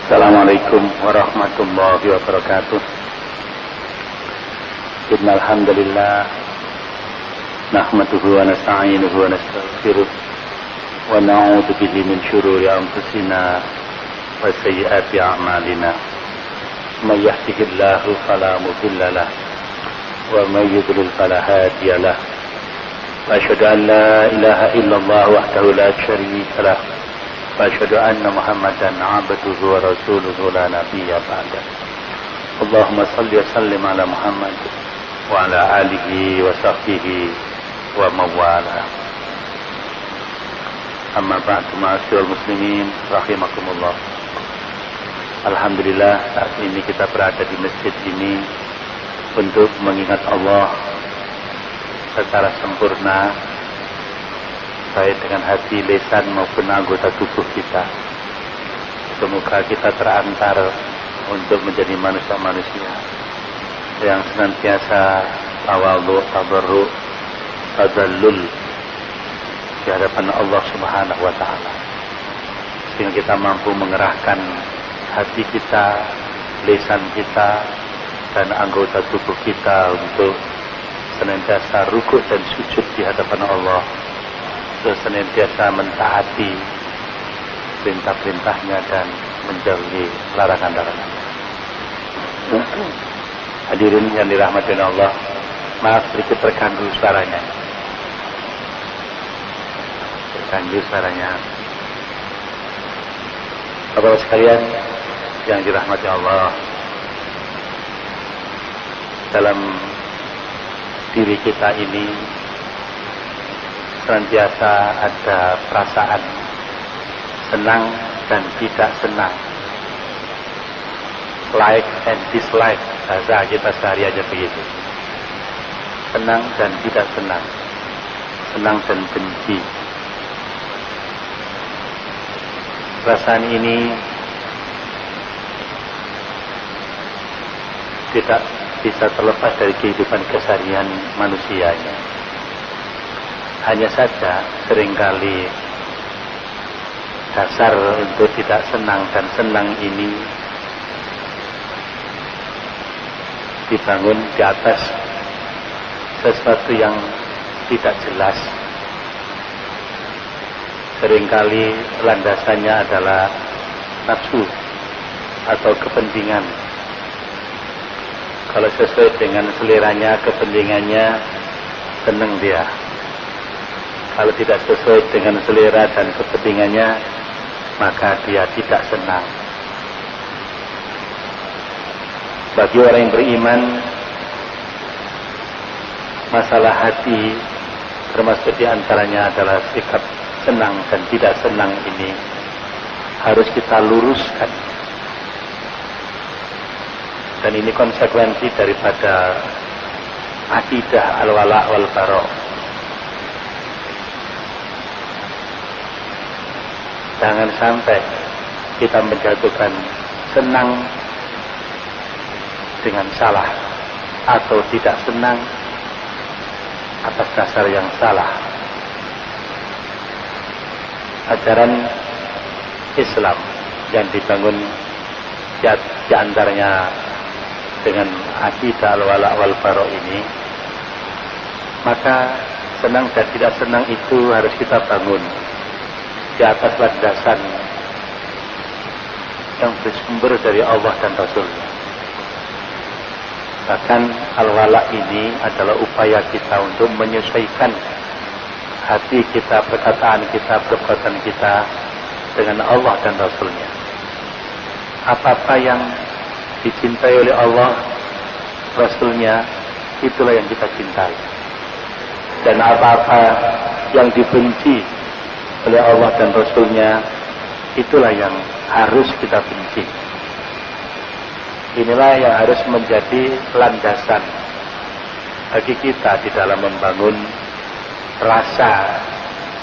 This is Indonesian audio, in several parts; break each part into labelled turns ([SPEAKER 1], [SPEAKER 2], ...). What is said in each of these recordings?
[SPEAKER 1] Assalamualaikum warahmatullahi wabarakatuh. Innal hamdalillah nahmaduhu wa nasta'inuhu wa nastaghfiruh wa na'udzu bihi min shururi anfusina wa sayyiati a'malina. May yahdihillahu fala mudilla lahu wa may yudlil fala hadiya lahu. Wa asyhadu an la ilaha illallah wahdahu la syarika lahu wa asyhadu anna Muhammadan 'abduhu wa rasuluhu la nabiyya ba'da. Allahumma shalli wa sallim ala Muhammad wa ala alihi wa sahbihi wa mawala. Amma ba'du, ma'asyiral muslimin rahimakumullah. Alhamdulillah, saat ini kita berada di masjid ini untuk mengingat Allah secara sempurna, baik dengan hati, lisan maupun anggota tubuh kita. Semoga kita terantar untuk menjadi manusia-manusia yang senantiasa tawadhu, tadarru, tadallul di hadapan Allah Subhanahu wa taala, sehingga kita mampu mengerahkan hati kita, lisan kita, dan anggota tubuh kita untuk senantiasa rukuk dan sujud di hadapan Allah, untuk senantiasa mentaati perintah-perintahnya dan menjauhi larangan-larangannya. Hadirin yang dirahmati Allah, maaf sedikit terganggu suaranya. Terganggu suaranya. Bapak sekalian yang dirahmati Allah, dalam diri kita ini senantiasa ada perasaan senang dan tidak senang, like and dislike, bahasa kita sehari aja begitu. Senang dan tidak senang, senang dan benci. Perasaan ini tidak bisa terlepas dari kehidupan keseharian manusianya. Hanya saja seringkali dasar untuk tidak senang dan senang ini dibangun di atas sesuatu yang tidak jelas. Seringkali landasannya adalah nafsu atau kepentingan. Kalau sesuai dengan seleranya, kepentingannya, senang dia. Kalau tidak sesuai dengan selera dan kepentingannya, maka dia tidak senang. Bagi orang yang beriman, masalah hati termasuk di antaranya adalah sikap senang dan tidak senang ini harus kita luruskan. Dan ini konsekuensi daripada akidah al-wala' wal-bara'. Jangan sampai kita menjatuhkan senang dengan salah atau tidak senang atas dasar yang salah. Ajaran Islam yang dibangun di antaranya dengan akidah al-wala' wal-bara' ini, maka senang dan tidak senang itu harus kita bangun di atas landasan yang bersumber dari Allah dan Rasul-Nya. Bahkan al-wala' ini adalah upaya kita untuk menyesuaikan hati kita, perkataan kita, perbuatan kita dengan Allah dan Rasul-Nya. Apa-apa yang dicintai oleh Allah, Rasul-Nya, itulah yang kita cintai. Dan apa-apa yang dibenci oleh Allah dan Rasul-Nya, itulah yang harus kita benci. Inilah yang harus menjadi landasan bagi kita di dalam membangun rasa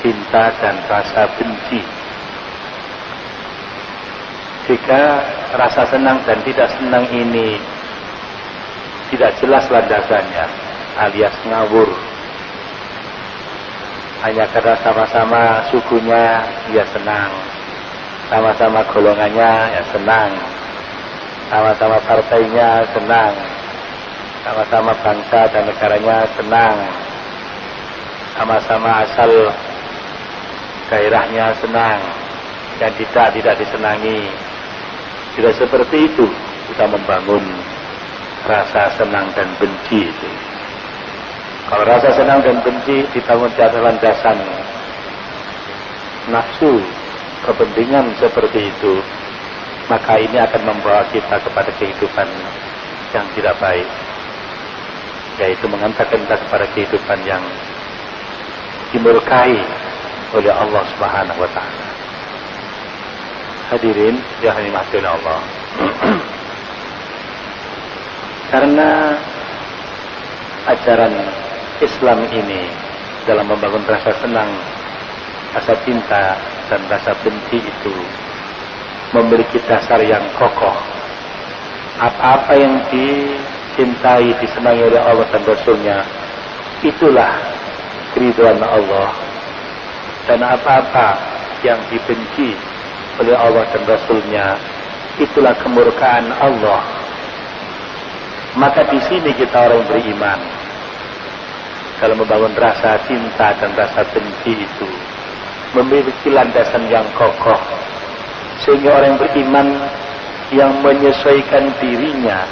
[SPEAKER 1] cinta dan rasa benci. Jika rasa senang dan tidak senang ini tidak jelas landasannya, alias ngawur, hanya karena sama-sama sukunya dia senang, sama-sama golongannya ya senang, sama-sama partainya senang, sama-sama bangsa dan negaranya senang, sama-sama asal daerahnya senang, dan tidak disenangi. Tidak seperti itu kita membangun rasa senang dan benci itu. Kalau rasa senang dan benci dibangun di atas landasan nafsu, kepentingan seperti itu, maka ini akan membawa kita kepada kehidupan yang tidak baik, yaitu mengantarkan kita kepada kehidupan yang dimurkai oleh Allah Subhanahu wa Ta'ala. Hadirin yang dirahmati Allah. Karena ajaran Islam ini dalam membangun rasa senang, rasa cinta dan rasa benci itu memiliki dasar yang kokoh. Apa-apa yang dicintai, disenangi oleh Allah dan Rasulnya, itulah keridhaan Allah. Dan apa-apa yang dibenci oleh Allah dan Rasulnya, itulah kemurkaan Allah. Maka di sini kita orang beriman, dalam membangun rasa cinta dan rasa benci itu memiliki landasan yang kokoh, sehingga orang beriman yang menyesuaikan dirinya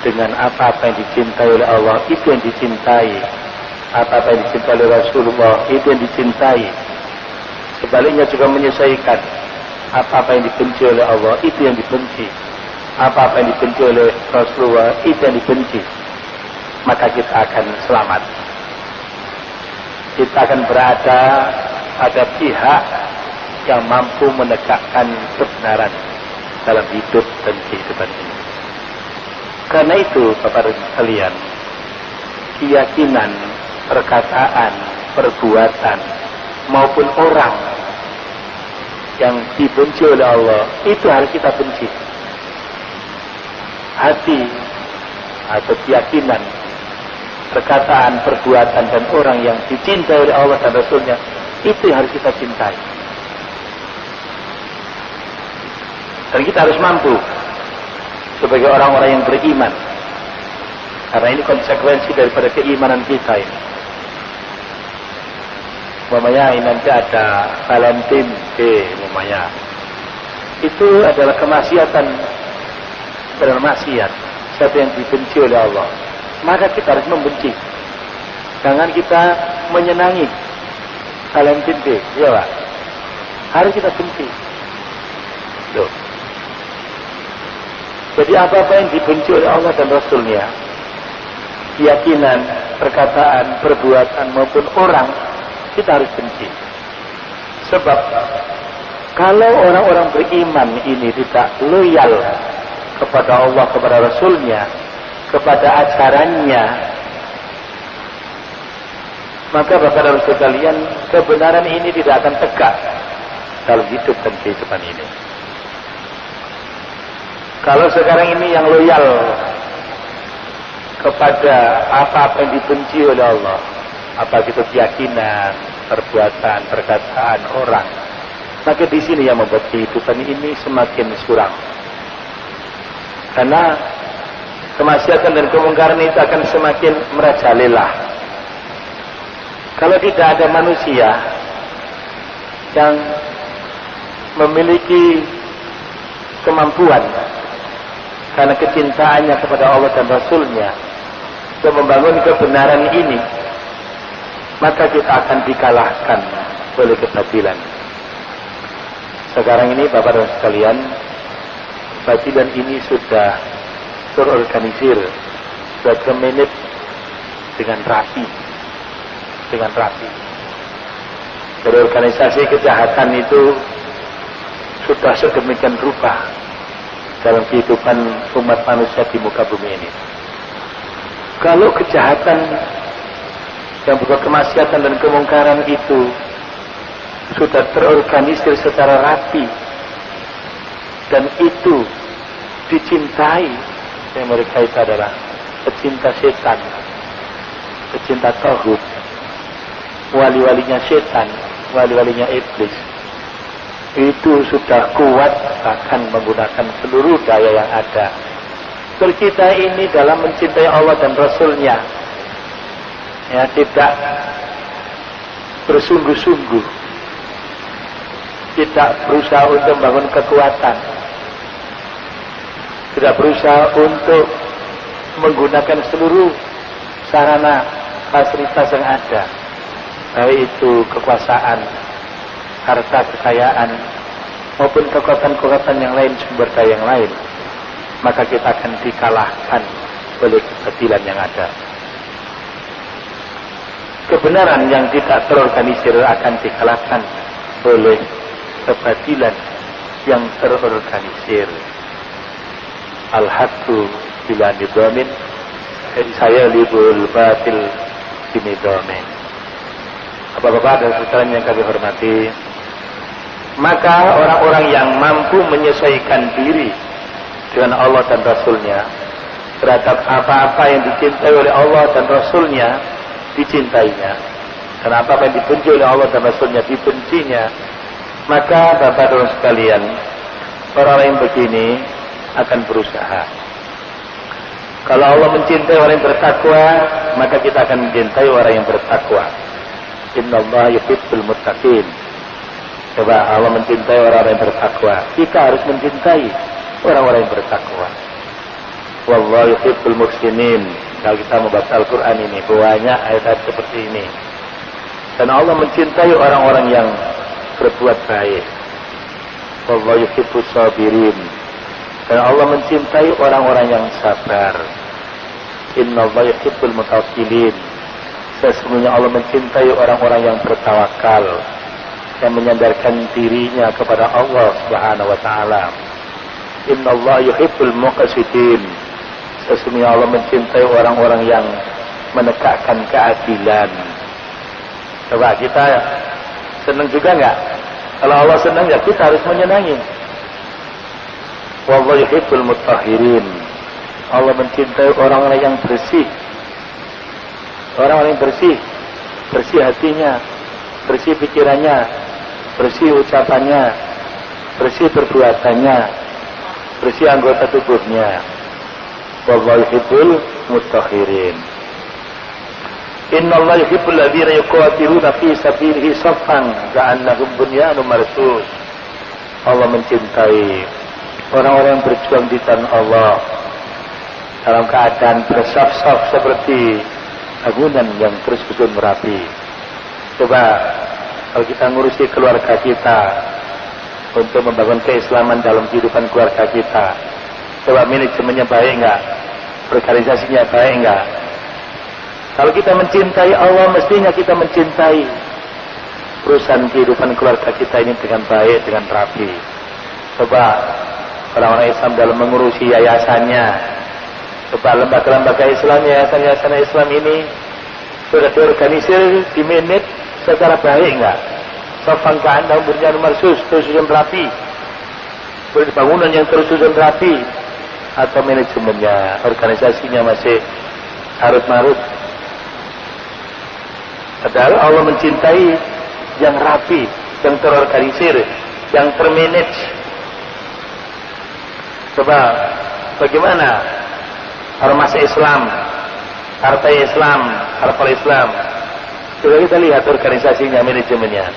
[SPEAKER 1] dengan apa-apa yang dicintai oleh Allah, itu yang dicintai. Apa-apa yang dicintai oleh Rasulullah, itu yang dicintai. Sebaliknya juga menyesuaikan. Apa-apa yang dibenci oleh Allah, itu yang dibenci. Apa-apa yang dibenci oleh Rasulullah, itu yang dibenci. Maka kita akan selamat. Kita akan berada pada pihak yang mampu menegakkan kebenaran dalam hidup dan kehidupan ini. Karena itu, Bapak dan sekalian, keyakinan, perkataan, perbuatan maupun orang yang dibenci oleh Allah, itu harus kita benci. Hati atau keyakinan, perkataan, perbuatan dan orang yang dicintai oleh Allah dan Rasulnya, itu yang harus kita cintai. Dan kita harus mampu sebagai orang-orang yang beriman, karena ini konsekuensi daripada keimanan kita ini. Umpamanya nanti ada Valentine Day, umpamanya itu adalah kemaksiatan, benar maksiat, sesuatu yang dibenci oleh Allah. Maka kita harus membenci. Jangan kita menyenangi Valentine Day, ya Pak. Harus kita benci. Loh. Jadi apa-apa yang dibenci oleh Allah dan Rasulnya, keyakinan, perkataan, perbuatan maupun orang, kita harus benci. Sebab kalau orang-orang beriman ini tidak loyal kepada Allah, kepada Rasulnya, kepada ajarannya, maka Bapak dan Ibu sekalian, kebenaran ini tidak akan tegak dalam hidup dan kehidupan ini. Kalau sekarang ini yang loyal kepada apa-apa yang dibenci oleh Allah, apa itu keyakinan, perbuatan, perkataan orang, maka di sini yang membuat kehidupan ini semakin suram. Karena kemaksiatan dan kemungkaran itu akan semakin merajalela. Kalau tidak ada manusia yang memiliki kemampuan karena kecintaannya kepada Allah dan Rasulnya untuk membangun kebenaran ini, maka kita akan dikalahkan oleh kebatilan. Sekarang ini Bapak dan sekalian, kebatilan ini sudah terorganisir, sudah termanage dengan rapi, Berorganisasi kejahatan itu sudah sedemikian rupa dalam kehidupan umat manusia di muka bumi ini. Kalau kejahatan yang berupa kemaksiatan dan kemungkaran itu sudah terorganisir secara rapi dan itu dicintai, yang mereka itu adalah pecinta setan, pecinta tauhid, wali-walinya setan, wali-walinya iblis.
[SPEAKER 2] itu sudah kuat, bahkan menggunakan seluruh daya yang ada. Kita ini dalam mencintai Allah dan Rasul-Nya, ya, tidak bersungguh-sungguh, tidak berusaha untuk membangun kekuatan, tidak berusaha untuk menggunakan seluruh sarana fasilitas yang ada, baik itu kekuasaan, harta kekayaan, maupun kekuatan-kekuatan yang lain, sumber daya yang lain, maka kita akan dikalahkan oleh kebatilan yang ada. Kebenaran yang tidak terorganisir akan dikalahkan oleh kebatilan yang terorganisir. Al-haqqu bila nidamin, saya libul batil binidamin. Bapak-bapak dan saudara yang kami hormati, maka orang-orang yang mampu menyesuaikan diri dengan Allah dan Rasul-Nya, terhadap apa-apa yang dicintai oleh Allah dan Rasul-Nya, dicintainya, dan apa-apa yang dibenci oleh Allah dan Rasul-Nya, dibencinya, maka bapak-bapak sekalian, orang-orang yang begini akan berusaha. Kalau Allah mencintai orang yang bertakwa, maka kita akan mencintai orang yang bertakwa. Innallaha yuhibbul muttaqin. Coba, Allah mencintai orang-orang yang bertakwa, kita harus mencintai orang-orang yang bertakwa. Wallahu yuhibbul muhsinin. Kalau kita membaca Al-Quran ini, banyak ayat-ayat seperti ini. Dan Allah mencintai orang-orang yang berbuat baik. Wallahu yuhibbus sabirin. Dan Allah mencintai orang-orang yang sabar. Innallaha yuhibbul mutawakkilin. Sesungguhnya Allah mencintai orang-orang yang bertawakal, yang menyandarkan dirinya kepada Allah Subhanahu wa taala. Innallaha yuhibbul muqsitin. Sesungguhnya Allah mencintai orang-orang yang menegakkan keadilan. Coba, kita senang juga enggak? Kalau Allah senang, ya kita harus menyenangi. Wallahu yuhibbul mutahhirin. Allah mencintai orang-orang yang bersih. Orang-orang yang bersih, bersih hatinya, bersih pikirannya, bersih ucapannya, bersih perbuatannya, bersih anggota tubuhnya. Wallahu yuhibbul mutahhirin. Innallaha yuhibbul ladzina yuqatiluna fi sabilihi shaffan ka'annahum bunyanun marsus. Allah mencintai orang-orang yang berjuang di jalan Allah dalam keadaan bersaf-saf seperti bangunan yang terus susun merapi. Coba, kalau kita ngurusi keluarga kita untuk membangun keislaman dalam kehidupan keluarga kita, coba manajemennya baik enggak? Organisasinya baik enggak? Kalau kita mencintai Allah, mestinya kita mencintai perusahaan kehidupan keluarga kita ini dengan baik, dengan rapi. Coba orang-orang Islam dalam mengurusi yayasannya, coba lembaga-lembaga Islam, yayasan-yayasan Islam ini sudah diorganisir, dimanage secara baik enggak? Sofan ka'andahum bunyanun marsus, tersusun rapi, bangunan yang tersusun rapi, atau manajemennya, organisasinya masih harut-marut? Padahal Allah mencintai yang rapi, yang terorganisir, yang termanage. Coba, bagaimana ormas Islam, partai Islam, parpol Islam? Coba kita lihat organisasinya, manajemennya.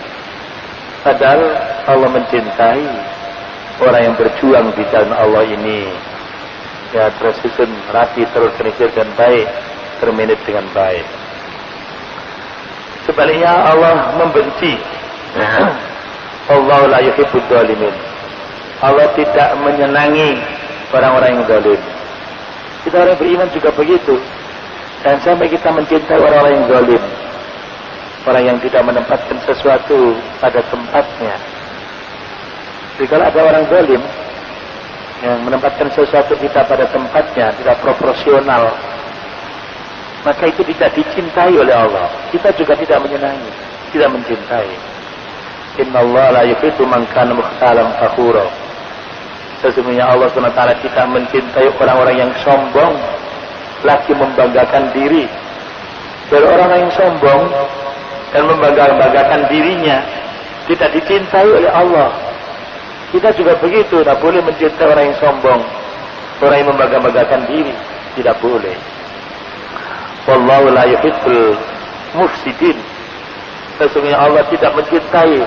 [SPEAKER 2] Padahal Allah mencintai orang yang berjuang di jalan Allah ini, ya, tersusun rapi, terorganisir dengan baik, termanage dengan baik. Sebaliknya Allah membenci. Allah la yuhibbud dzalimin. Allah tidak menyenangi orang-orang yang zalim. Kita orang beriman juga begitu. Dan sampai kita mencintai orang-orang yang zalim, orang yang tidak menempatkan sesuatu pada tempatnya. Jadi kalau ada orang zalim yang menempatkan sesuatu tidak pada tempatnya, tidak proporsional, maka itu tidak dicintai oleh Allah. Kita juga tidak menyenangi, tidak mencintai. Innallaha la yuhibbu man kana mukhtalan fakhura. Sesungguhnya Allah SWT tidak mencintai orang-orang yang sombong, lagi membanggakan diri. Dan orang yang sombong dan membanggakan dirinya tidak dicintai oleh Allah. Kita juga begitu, tidak boleh mencintai orang yang sombong, orang yang membangga-banggakan diri, tidak boleh. Wallahu la yuhibbul mufsidin. Sesungguhnya Allah tidak mencintai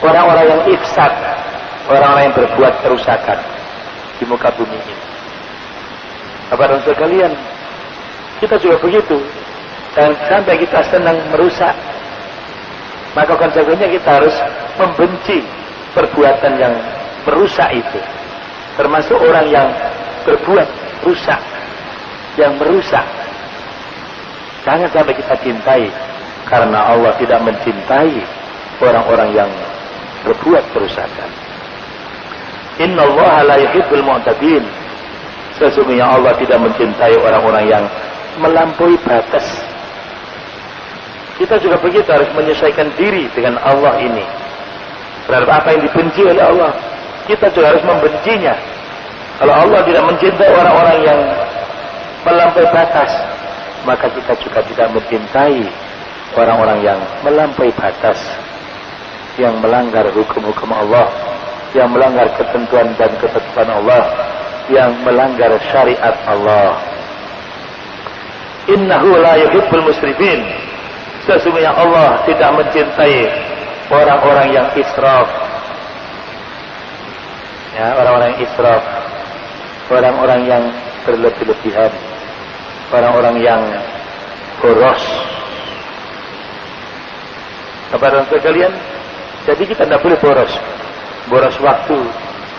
[SPEAKER 2] orang-orang yang ifsad, orang-orang yang berbuat kerusakan di muka bumi ini. Bapak dan sekalian, kita juga begitu. Dan sampai kita senang merusak, maka konsekuensinya kita harus membenci perbuatan yang merusak itu. Termasuk orang yang berbuat rusak, yang merusak. Jangan sampai kita cintai, karena Allah tidak mencintai orang-orang yang berbuat kerusakan. Innallaha la yuhibbul mu'tadin. Sesungguhnya Allah tidak mencintai orang-orang yang melampaui batas. Kita juga begitu, harus menyesuaikan diri dengan Allah ini. Terhadap apa yang dibenci oleh Allah, kita juga harus membencinya. Kalau Allah tidak mencintai orang-orang yang melampaui batas, maka kita juga tidak mencintai orang-orang yang melampaui batas, yang melanggar hukum-hukum Allah, yang melanggar ketentuan dan ketetapan Allah, yang melanggar syariat Allah. Innahu la yuhibbul musrifin. Sesungguhnya Allah tidak mencintai orang-orang yang israf. Ya, orang-orang yang israf, orang-orang yang berlebih-lebihan, orang-orang yang boros. Kepada sekalian, jadi kita tidak boleh boros. Boros waktu,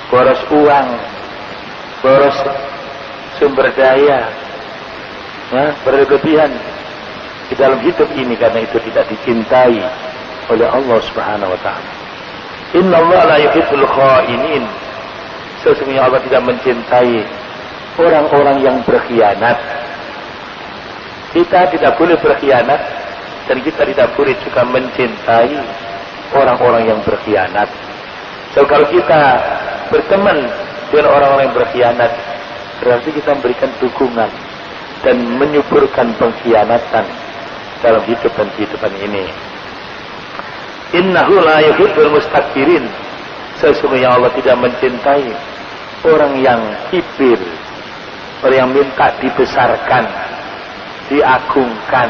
[SPEAKER 2] boros uang, boros sumber daya, ya, berlebihan di dalam hidup ini, karena itu tidak dicintai oleh Allah Subhanahu wa taala. Innallaha la yuhibbul kha'inin. Sesungguhnya Allah tidak mencintai orang-orang yang berkhianat. Kita tidak boleh berkhianat, dan kita tidak boleh juga mencintai orang-orang yang berkhianat. So, kalau kita berteman dengan orang-orang yang berkhianat, berarti kita memberikan dukungan dan menyuburkan pengkhianatan dalam hidup dan kehidupan ini. Innahu la yuhibbul mustakbirin. Sesungguhnya Allah tidak mencintai orang yang kibir, orang yang minta dibesarkan, diagungkan,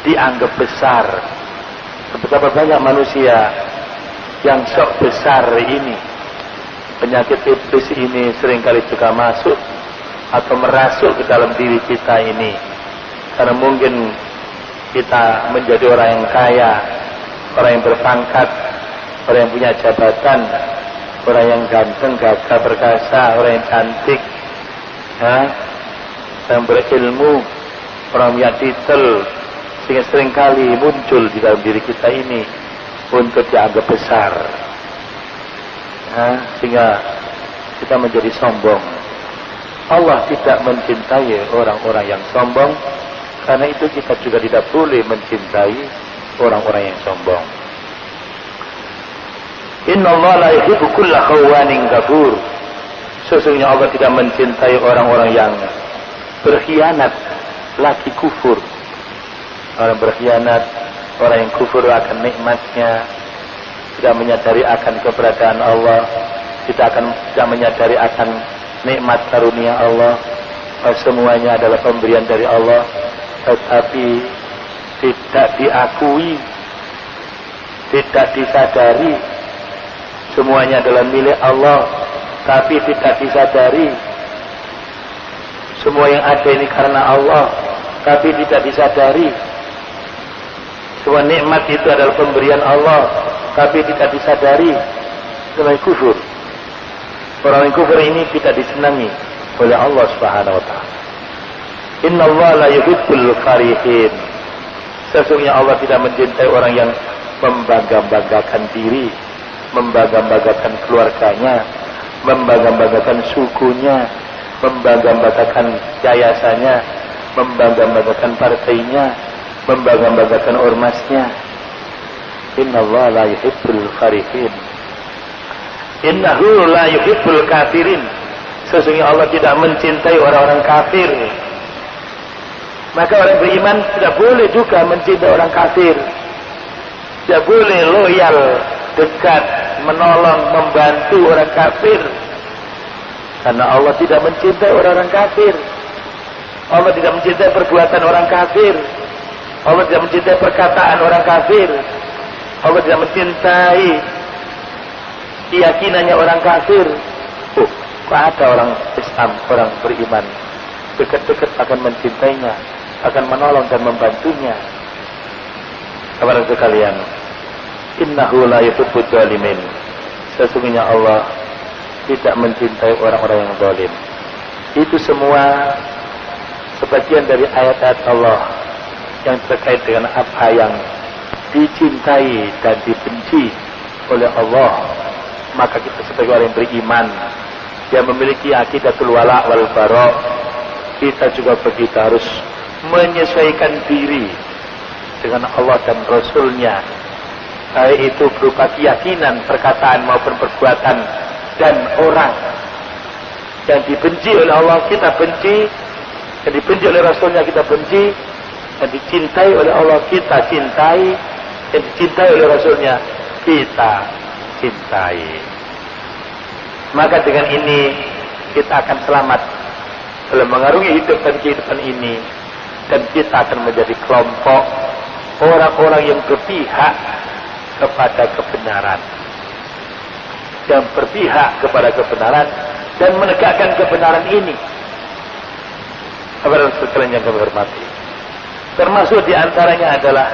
[SPEAKER 2] dianggap besar. Betapa banyak manusia yang sok besar ini. Penyakit iblis ini seringkali juga masuk atau merasuk ke dalam diri kita ini, karena mungkin kita menjadi orang yang kaya, orang yang berpangkat, orang yang punya jabatan, orang yang ganteng, gagah, perkasa, orang yang cantik, ya, yang berilmu, orang punya titel, sehingga seringkali muncul di dalam diri kita ini untuk dianggap besar, ya, sehingga kita menjadi sombong. Allah tidak mencintai orang-orang yang sombong, karena itu kita juga tidak boleh mencintai orang-orang yang sombong. Innallaha la yuhibbu kulla khawanin kafur. Sesungguhnya Allah tidak mencintai orang-orang yang berkhianat, lagi kufur. Orang berkhianat, orang yang kufur akan nikmatnya, tidak menyadari akan keberadaan Allah, tidak menyadari akan nikmat karunia Allah. Semuanya adalah pemberian dari Allah, tetapi tidak diakui, tidak disadari. Semuanya adalah milik Allah, tapi tidak disadari. Semua yang ada ini karena Allah, tapi tidak disadari. Semua nikmat itu adalah pemberian Allah, tapi tidak disadari. Itulah kufur. Orang yang kufur ini tidak disenangi oleh Allah Subhanahu wa taala. Innallaha la yuhibbul farihin. Sesungguhnya Allah tidak mencintai orang yang membangga-banggakan diri, membangga-banggakan keluarganya, membangga-banggakan sukunya, membangga-banggakan yayasannya, membangga-banggakan partainya, membangga-banggakan ormasnya. Innallaha la yuhibbul farihin. Innahu la yuhibbul kafirin. Sesungguhnya Allah tidak mencintai orang-orang kafir. Maka orang beriman tidak boleh juga mencintai orang kafir. Tidak boleh loyal, dekat, menolong, membantu orang kafir. Karena Allah tidak mencintai orang-orang kafir. Allah tidak mencintai perbuatan orang kafir. Allah tidak mencintai perkataan orang kafir. Allah tidak mencintai keyakinannya orang kafir. Oh, kok ada orang Islam, orang beriman dekat-dekat akan mencintainya, akan menolong dan membantunya. Kepada sekalian, innahu la yuhibbul zalimin. Sesungguhnya Allah tidak mencintai orang-orang yang zalim. Itu semua sebagian dari ayat-ayat Allah yang terkait dengan apa yang dicintai dan dibenci oleh Allah. Maka kita sebagai orang yang beriman, yang memiliki akidatul wala wal bara, kita juga begitu harus menyesuaikan diri dengan Allah dan Rasul-Nya, baik itu berupa keyakinan, perkataan maupun perbuatan. Dan orang yang dibenci oleh Allah kita benci, yang dibenci oleh Rasul-Nya kita benci, yang dicintai oleh Allah kita cintai, yang dicintai oleh Rasul-Nya kita cintai. Maka dengan ini kita akan selamat dalam mengarungi hidup dan kehidupan ini, dan kita akan menjadi kelompok orang-orang yang berpihak kepada kebenaran, yang berpihak kepada kebenaran dan menegakkan kebenaran ini. Kepada sekalian yang kami hormati, termasuk diantaranya adalah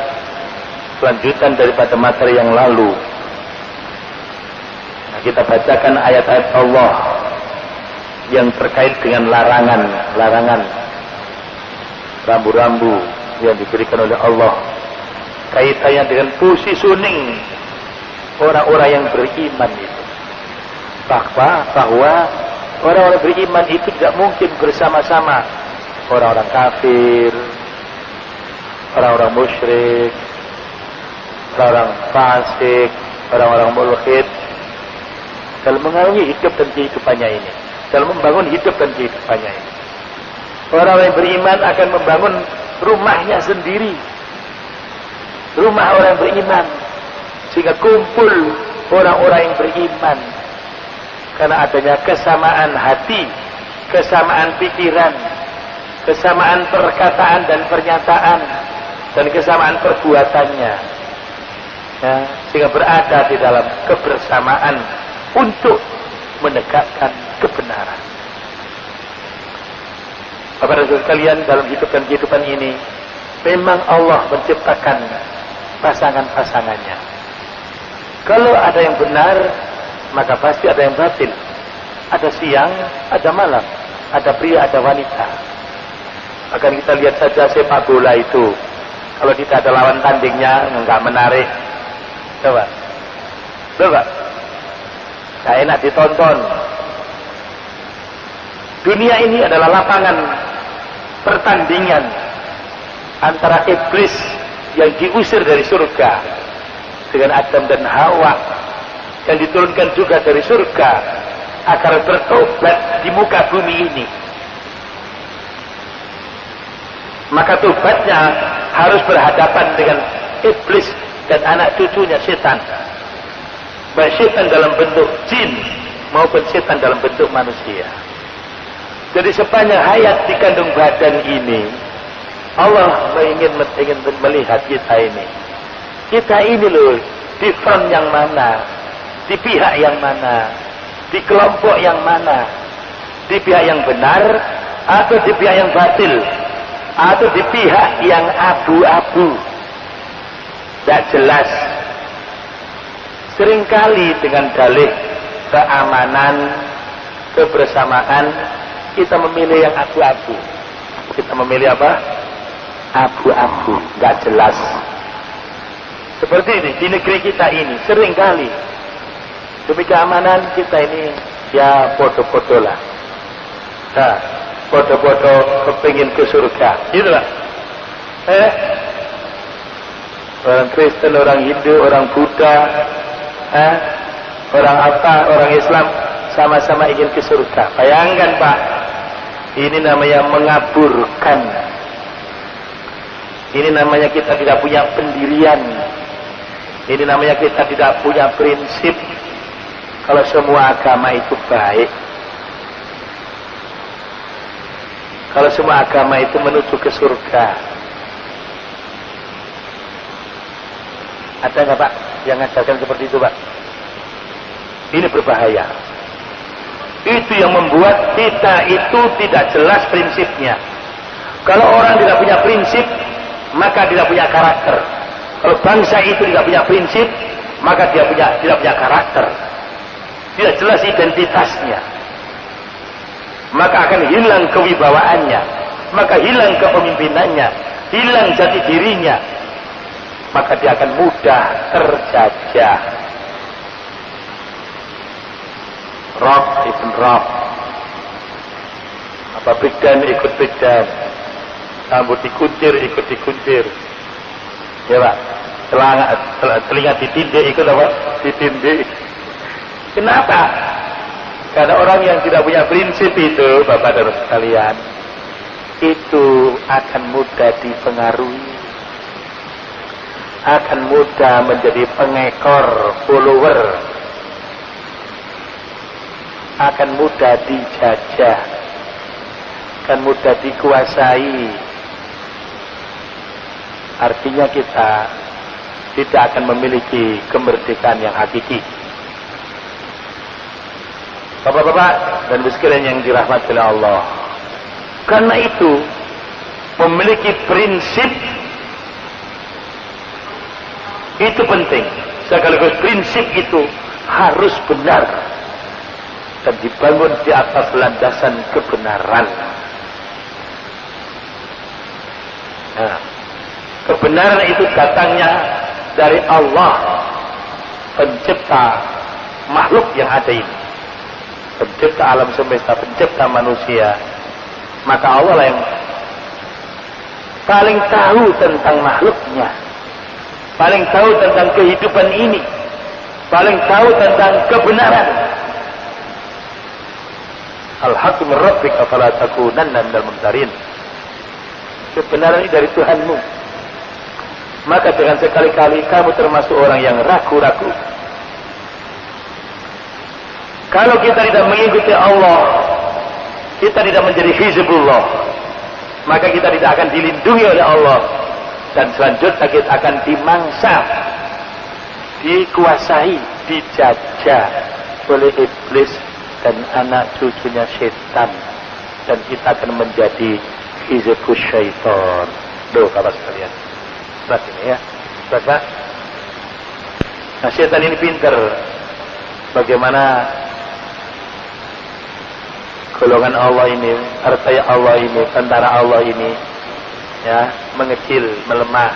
[SPEAKER 2] kelanjutan daripada materi yang lalu. Nah, kita bacakan ayat-ayat Allah yang terkait dengan larangan rambu-rambu yang diberikan oleh Allah, kaitannya dengan positioning orang-orang yang beriman itu, bahwa orang-orang beriman itu tidak mungkin bersama-sama orang-orang kafir, orang-orang musyrik, orang-orang fasik, orang-orang mulhid dalam mengarungi hidup dan kehidupannya ini, dalam membangun hidup dan kehidupannya ini. Orang yang beriman akan membangun rumahnya sendiri, rumah orang yang beriman, sehingga kumpul orang-orang yang beriman karena adanya kesamaan hati, kesamaan pikiran, kesamaan perkataan dan pernyataan, dan kesamaan perbuatannya, ya, sehingga berada di dalam kebersamaan untuk menegakkan kebenaran. Kepada sekalian, dalam hidup dan kehidupan ini memang Allah menciptakan pasangan-pasangannya. Kalau ada yang benar, maka pasti ada yang batil. Ada siang, ada malam, ada pria, ada wanita. Akan kita lihat saja sepak bola itu, kalau tidak ada lawan tandingnya, enggak menarik. Coba nggak enak ditonton. Dunia ini adalah lapangan pertandingan antara iblis yang diusir dari surga dengan Adam dan Hawa, yang diturunkan juga dari surga agar bertobat di muka bumi ini. Maka tobatnya harus berhadapan dengan iblis dan anak cucunya setan, baik setan dalam bentuk jin maupun setan dalam bentuk manusia. Jadi sepanjang hayat di kandung badan ini, Allah ingin melihat kita ini. Kita ini loh, di front yang mana, di pihak yang mana, di kelompok yang mana, di pihak yang benar atau di pihak yang batil, atau di pihak yang abu-abu, tidak jelas. Seringkali dengan dalih keamanan, kebersamaan, kita memilih yang abu-abu. Kita memilih apa? Abu-abu, nggak jelas. Seperti ini di negeri kita ini seringkali demi keamanan kita ini ya foto-foto lah. Nah, foto-foto kepingin ke surga, gitu lah. Orang Kristen, orang Hindu, orang Buddha, orang apa, orang Islam, sama-sama ingin ke surga. Bayangkan Pak, ini namanya mengaburkan. Ini namanya kita tidak punya pendirian. Ini namanya kita tidak punya prinsip. Kalau semua agama itu baik, kalau semua agama itu menuju ke surga, ada nggak Pak yang ngajarkan seperti itu Pak? Ini berbahaya. Itu yang membuat kita itu tidak jelas prinsipnya. Kalau orang tidak punya prinsip, maka tidak punya karakter. Kalau bangsa itu tidak punya prinsip, maka dia tidak punya karakter. Tidak jelas identitasnya. Maka akan hilang kewibawaannya, maka hilang kepemimpinannya, hilang jati dirinya. Maka dia akan mudah terjajah. Rock ikut rock, apa bigdan ikut bigdan, rambut dikuncir ikut dikuncir, ya Pak. Telinga ditindih ikut apa? Ditindih. Kenapa? Karena orang yang tidak punya prinsip itu, Bapak dan sekalian, itu akan mudah dipengaruhi, akan mudah menjadi pengekor follower, akan mudah dijajah, akan mudah dikuasai. Artinya kita tidak akan memiliki kemerdekaan yang hakiki. Bapak-bapak dan ibu sekalian yang dirahmati oleh Allah, karena itu memiliki prinsip itu penting. Sekaligus prinsip itu harus benar dan dibangun di atas landasan kebenaran. Nah, kebenaran itu datangnya dari Allah, pencipta makhluk yang ada ini, pencipta alam semesta, pencipta manusia. Maka Allah lah yang paling tahu tentang makhluknya, paling tahu tentang kehidupan ini, paling tahu tentang kebenaran. Al-haqqu min rabbika fala takunanna minal mumtarin. Kebenaran ini dari Tuhanmu. Maka jangan sekali-kali kamu termasuk orang yang ragu-ragu. Kalau kita tidak mengikuti Allah, kita tidak menjadi hizbullah, maka kita tidak akan dilindungi oleh Allah. Dan selanjutnya kita akan dimangsa, dikuasai, dijajah oleh iblis dan anak cucunya setan. Dan kita akan menjadi hizbus syaitan. Loh, Bapak sekalian, lihat ini ya, Bapak. Nah, setan ini pintar bagaimana golongan Allah ini, harta Allah ini, tentara Allah ini, ya, mengecil, melemah.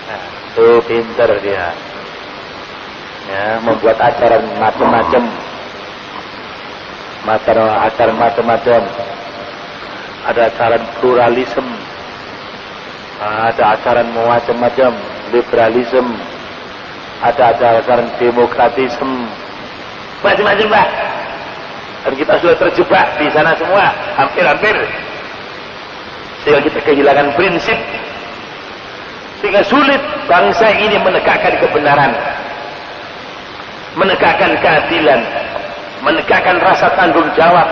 [SPEAKER 2] Nah, itu pintar dia, ya, membuat ajaran macam-macam, ajaran macam-macam. Ada ajaran pluralisme, ada ajaran macam-macam, liberalisme, ada ajaran demokratisme, macam-macam Pak. Dan kita sudah terjebak di sana semua, hampir-hampir, sehingga kita kehilangan prinsip, sehingga sulit bangsa ini menegakkan kebenaran, menegakkan keadilan, menegakkan rasa tanggung jawab,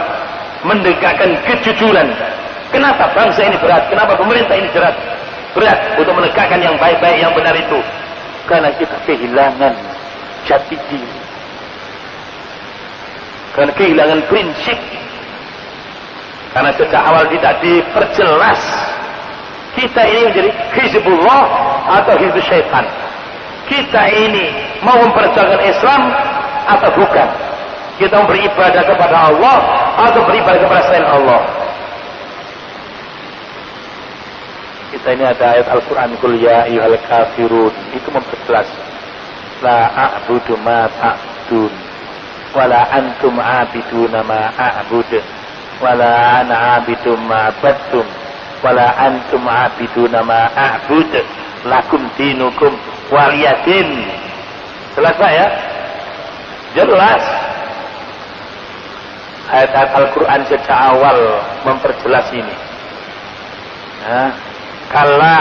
[SPEAKER 2] menegakkan kejujuran. Kenapa bangsa ini berat? Kenapa pemerintah ini berat untuk menegakkan yang baik-baik, yang benar itu? Karena kita kehilangan jati diri, karena kehilangan prinsip, karena sejak awal tidak diperjelas kita ini menjadi hizbullah atau hizbus syaitan. Kita ini mau memperjuangkan Islam atau bukan? Kita mau beribadah kepada Allah atau beribadah kepada selain Allah? Kita ini ada ayat Al-Quran, Qul ya ayyuhal kafirun, itu memperjelas, la a'budu ma ta'budun wala antum abiduna ma a'bud wala ana abidum ma battum wala antum abiduna ma a'bud lakum dinukum waliyadin. Jelas Pak ya? Jelas. Ayat-ayat Al-Quran sejak awal memperjelas ini. Nah, kala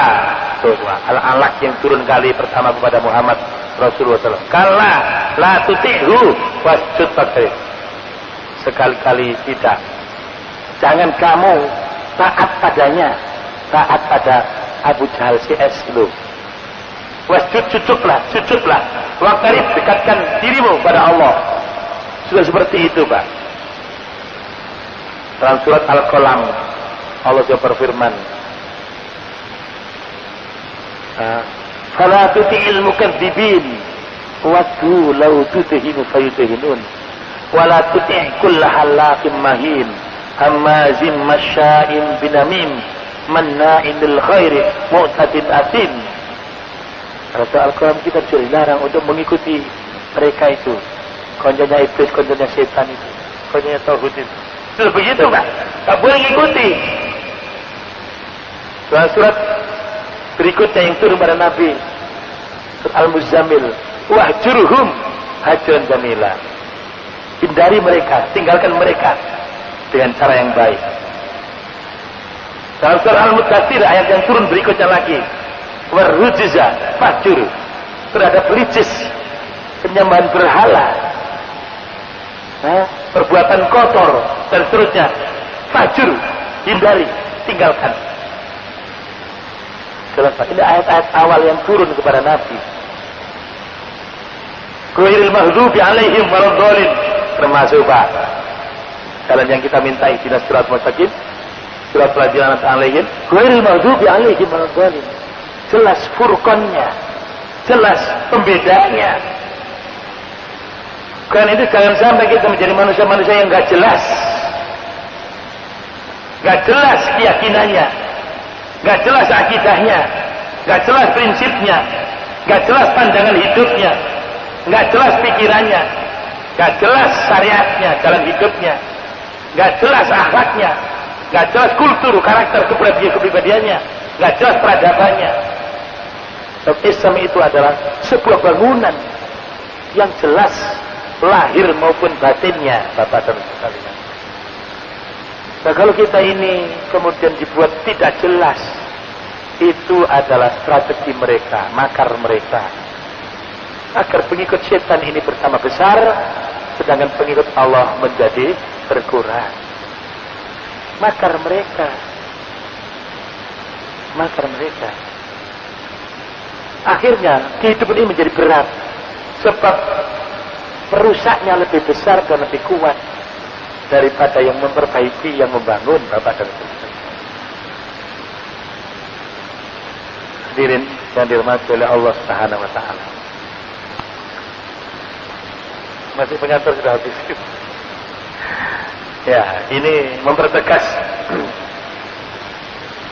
[SPEAKER 2] Al-Alaq yang turun kali pertama kepada Muhammad Rasulullah SAW. Kalla la tuti'hu wasjud waqtarib. Sekali-kali tidak. Jangan kamu taat padanya, taat pada Abu Jahal CS lu. Wasjud, sujudlah, waqtarib, dekatkan dirimu pada Allah. Sudah seperti itu, Pak. Dalam surat Al-Qalam Allah juga berfirman, fala tuti'il mukadzibin waddu law tudhinu fayudhinun wala tuti' kulla halakin mahin hammazim masya'in binamim manna'in lil khairi mu'tadin atim. Kata Al-Quran kita juga dilarang untuk mengikuti mereka itu, konjanya iblis, konjanya setan itu, konjanya tauhid itu. Sudah begitu, Pak. Tak boleh mengikuti. Surat berikutnya yang turun pada Nabi, surat Al-Muzammil, wahjurhum hajran jamila. Hindari mereka, tinggalkan mereka dengan cara yang baik. Dalam surat Al-Mudaththir ayat yang turun berikutnya lagi, warrujiza fahjur, terhadap rijis, penyembahan berhala, perbuatan kotor dan seterusnya, fahjur, hindari, tinggalkan. Jelas, ini ayat-ayat awal yang turun kepada Nabi. Ghairil maghdubi alaihim waladhdallin, termasuk, Pak, jalan yang kita minta ihdinas siratal mustaqim, surat pelajaran alaihim, ghairil maghdubi alaihim waladhdallin. Jelas furqannya, jelas pembedanya. Karena itu jangan sampai kita menjadi manusia-manusia yang gak jelas, gak jelas keyakinannya, gak jelas akidahnya, gak jelas prinsipnya, gak jelas pandangan hidupnya, gak jelas pikirannya, gak jelas syariatnya, jalan hidupnya, gak jelas akhlaknya, gak jelas kultur, karakter, kepribadiannya, gak jelas peradabannya. Islam itu adalah sebuah bangunan yang jelas lahir maupun batinnya, Bapak dan sekalian. Nah, kalau kita ini kemudian dibuat tidak jelas, itu adalah strategi mereka, makar mereka, agar pengikut setan ini bertambah besar, sedangkan pengikut Allah menjadi berkurang. Makar mereka. Akhirnya kehidupan ini menjadi berat, sebab perusaknya lebih besar dan lebih kuat daripada yang memperbaiki, yang membangun, Bapak dan Ibu. Hadirin yang dirahmati oleh Allah Subhanahu wa taala. Masih pengantar sudah habis. Ya, ini mempertegas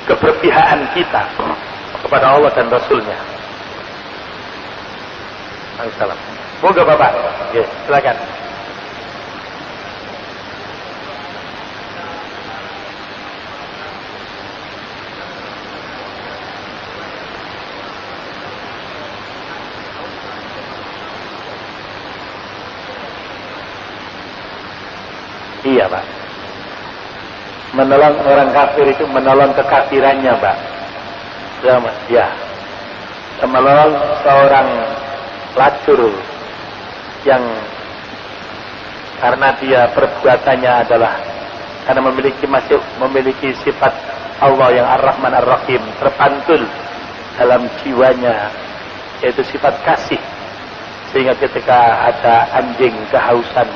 [SPEAKER 2] keberpihakan kita kepada Allah dan Rasulnya. Assalam. Moga Bapak, ya, silakan. Iya, Pak. Menolong orang kafir itu menolong kekafirannya, Pak. Ya. Menolong seorang pelacur yang karena dia perbuatannya adalah karena masih memiliki sifat Allah yang Ar-Rahman Ar-Rahim terpantul dalam jiwanya, yaitu sifat kasih, sehingga ketika ada anjing kehausan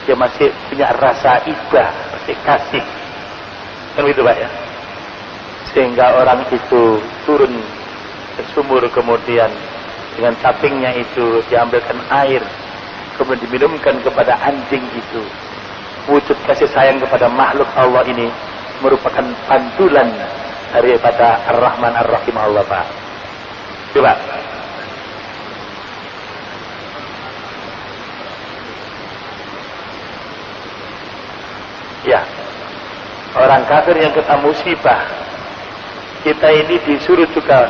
[SPEAKER 2] dia masih punya rasa iba, masih kasih, kan begitu, Pak, ya. Sehingga orang itu turun ke sumur, kemudian dengan capingnya itu diambilkan air, kemudian diminumkan kepada anjing itu. Wujud kasih sayang kepada makhluk Allah ini merupakan pantulan daripada Ar-Rahman Ar-Rahim Allah, Pak. Coba. Ya, orang kafir yang kena musibah, kita ini disuruh juga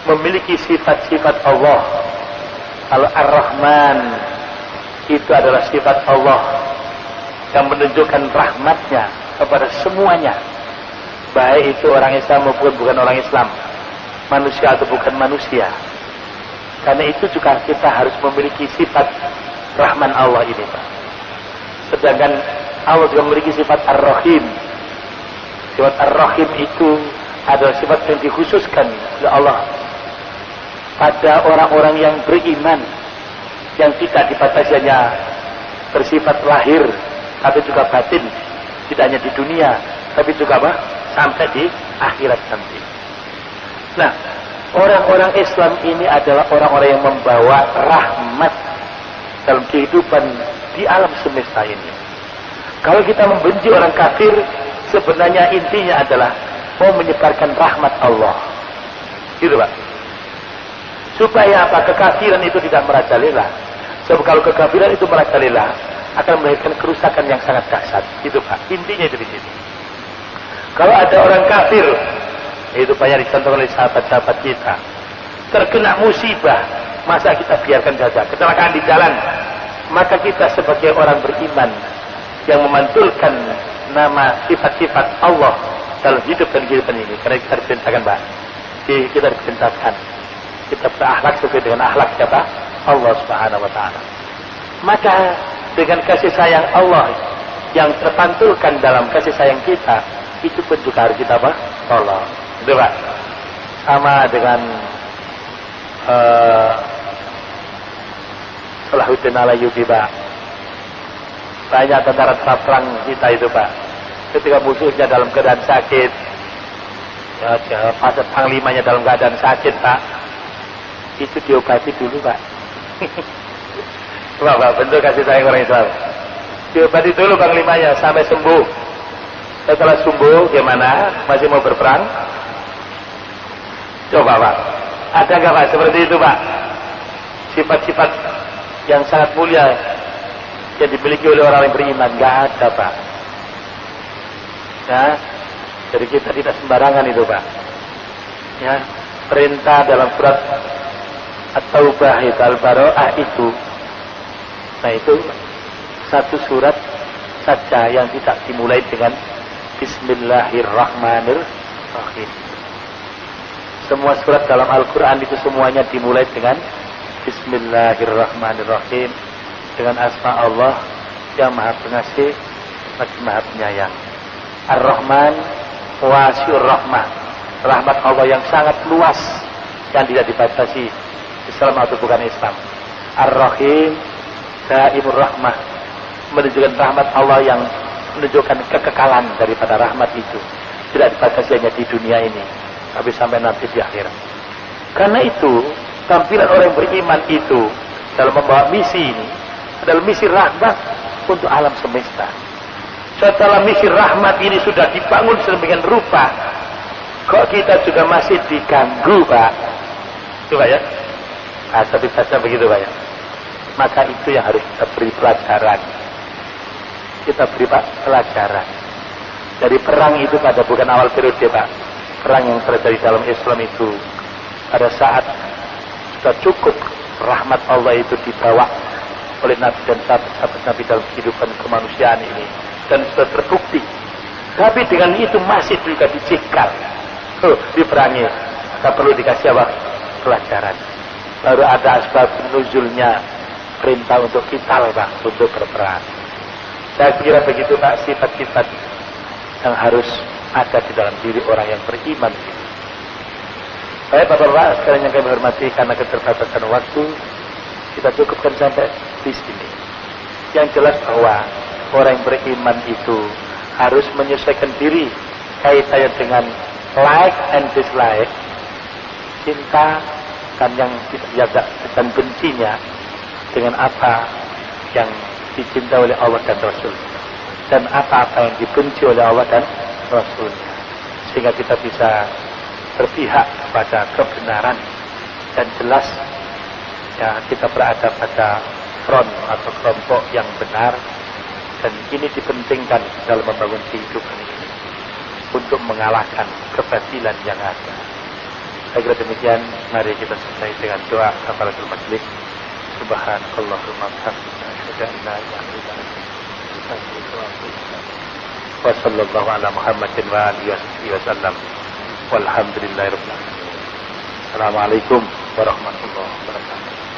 [SPEAKER 2] memiliki sifat-sifat Allah. Kalau Ar-Rahman itu adalah sifat Allah yang menunjukkan rahmatnya kepada semuanya, baik itu orang Islam maupun bukan orang Islam, manusia atau bukan manusia. Karena itu juga kita harus memiliki sifat Rahman Allah ini, Pak. Sedangkan Allah juga memiliki sifat Ar-Rahim. Sifat Ar-Rahim itu adalah sifat yang dikhususkan oleh Allah pada orang-orang yang beriman, yang tidak dibatasi hanya bersifat lahir, tapi juga batin, tidak hanya di dunia, tapi juga apa? Sampai di akhirat nanti. Nah, orang-orang Islam ini adalah orang-orang yang membawa rahmat dalam kehidupan di alam semesta ini. Kalau kita membenci orang kafir, sebenarnya intinya adalah mau menyebarkan rahmat Allah. Gitu, Pak. Supaya apa? Kekafiran itu tidak merajalela. Sebab kalau kekafiran itu merajalela, akan melahirkan kerusakan yang sangat dahsyat. Itu, Pak. Intinya itu di sini. Kalau ada orang kafir, itu banyak dicontohkan oleh sahabat-sahabat kita, terkena musibah, masa kita biarkan saja kecelakaan di jalan? Maka kita sebagai orang beriman yang memantulkan nama sifat-sifat Allah dalam hidup dan kehidupan ini, karena kita diperintahkan, Pak, kita diperintahkan kita berakhlak sesuai dengan akhlak siapa? Allah Subhanahu wa Ta'ala. Maka dengan kasih sayang Allah yang terpantulkan dalam kasih sayang kita, itu pun juga harus kita apa? Tolong. Itu, Pak. Sama dengan Salahuddin Alayubi, Pak. Banyak tentara perang kita itu, Pak. Ketika musuhnya dalam keadaan sakit, ya, pas panglimanya dalam keadaan sakit, Pak, itu diobati dulu, Pak. Coba, Pak, bentuk kasih sayang orang Islam. Diobati dulu panglimanya sampai sembuh. Setelah sembuh, gimana? Masih mau berperang? Coba, Pak. Ada nggak, Pak, seperti itu, Pak? Sifat-sifat yang sangat mulia yang dimiliki oleh orang yang beriman, nggak ada, Pak. Ya, jadi kita tidak sembarangan itu, Pak. Ya, perintah dalam surat At-Taubah itu, Al-Bara'ah itu, nah itu satu surat saja yang tidak dimulai dengan Bismillahirrahmanirrahim. Semua surat dalam Al-Quran itu semuanya dimulai dengan Bismillahirrahmanirrahim, dengan asma Allah yang maha pengasih lagi maha penyayang. Ar-Rahman wasi'ur rahmah, rahmat Allah yang sangat luas yang tidak dibatasi Islam atau bukan Islam. Ar-Rahim daimur rahmah, menunjukkan rahmat Allah yang menunjukkan kekekalan daripada rahmat itu, tidak dibatasi hanya di dunia ini, tapi sampai nanti di akhirat. Karena itu tampilan orang yang beriman itu dalam membawa misi ini adalah misi rahmat untuk alam semesta. Setelah misi rahmat ini sudah dibangun sedemikian rupa, kok kita juga masih diganggu, Pak? Coba ya. Nah, tapi saja begitu, Pak ya. Maka itu yang harus kita beri pelajaran. Kita beri, Pak, pelajaran. Dari perang itu pada bukan awal periode, Pak. Perang yang terjadi dalam Islam itu pada saat sudah cukup rahmat Allah itu dibawa oleh Nabi dan sahabat-sahabat Nabi dalam kehidupan kemanusiaan ini, dan sudah terbukti. Tapi dengan itu masih juga dicekal, diperangi. Kita perlu dikasih apa? Pelajaran. Baru ada asbab nuzulnya perintah untuk kita, Pak, untuk berperang. Saya kira begitu, Pak, sifat-sifat yang harus ada di dalam diri orang yang beriman. Baik, Bapak-Bapak sekalian yang kami hormati, karena keterbatasan waktu, kita cukupkan sampai di sini. Yang jelas bahwa orang yang beriman itu harus menyesuaikan diri kaitannya dengan like and dislike, cinta dan yang tidak, dan bencinya dengan apa yang dicintai oleh Allah dan Rasul, dan apa-apa yang dibenci oleh Allah dan Rasulnya, sehingga kita bisa berpihak pada kebenaran dan jelas ya, kita berada pada front atau kelompok yang benar, dan ini dipentingkan dalam membangun kehidupan ini untuk mengalahkan kebatilan yang ada. Saya kira demikian. Mari kita selesai dengan doa kafaratul majlis. Subhanakallahumma wa bihamdika asyhadu an la ilaha illa anta astaghfiruka wa atubu ilaik. Wa sallallahu ala Muhammadin wa alihi wasallam. Walhamdulillahirabbil alamin. Assalamualaikum warahmatullahi wabarakatuh.